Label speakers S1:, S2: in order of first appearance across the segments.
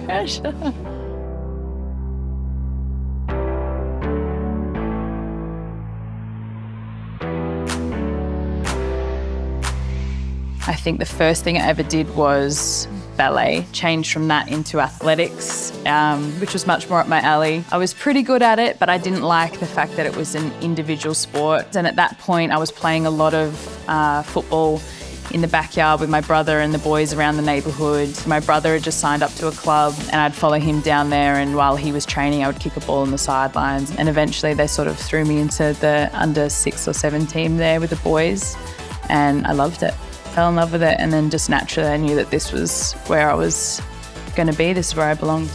S1: pressure. I think the first thing I ever did was ballet, changed from that into athletics, which was much more up my alley. I was pretty good at it, but I didn't like the fact that it was an individual sport. And at that point, I was playing a lot of football in the backyard with my brother and the boys around the neighbourhood. My brother had just signed up to a club and I'd follow him down there, and while he was training, I would kick a ball on the sidelines. And eventually they sort of threw me into the under 6 or 7 team there with the boys, and I loved it. Fell in love with it, and then just naturally I knew that this was where I was going to be, this is where I belonged.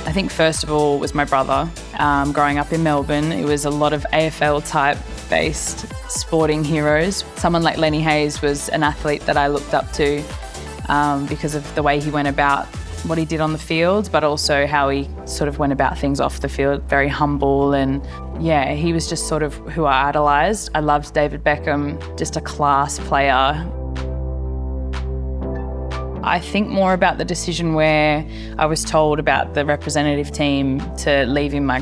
S1: I think first of all was my brother. Growing up in Melbourne, it was a lot of AFL type based sporting heroes. Someone like Lenny Hayes was an athlete that I looked up to because of the way he went about what he did on the field, but also how he sort of went about things off the field, very humble. And yeah, he was just sort of who I idolised. I loved David Beckham, just a class player. I think more about the decision where I was told about the representative team to leaving my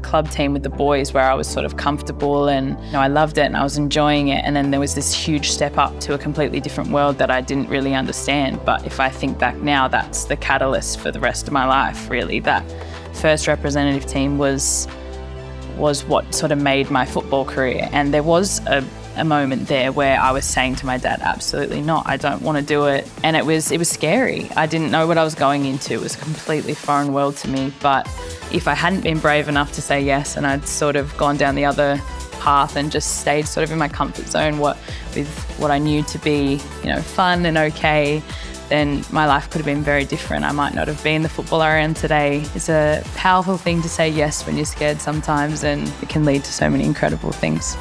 S1: club team with the boys, where I was sort of comfortable and I loved it and I was enjoying it, and then there was this huge step up to a completely different world that I didn't really understand. But if I think back now, that's the catalyst for the rest of my life, really. That first representative team was what sort of made my football career. And there was a moment there where I was saying to my dad, absolutely not, I don't want to do it. And it was scary. I didn't know what I was going into. It was a completely foreign world to me. But if I hadn't been brave enough to say yes, and I'd sort of gone down the other path and just stayed sort of in my comfort zone with what I knew to be, fun and okay, then my life could have been very different. I might not have been the footballer I am today. It's a powerful thing to say yes when you're scared sometimes, and it can lead to so many incredible things.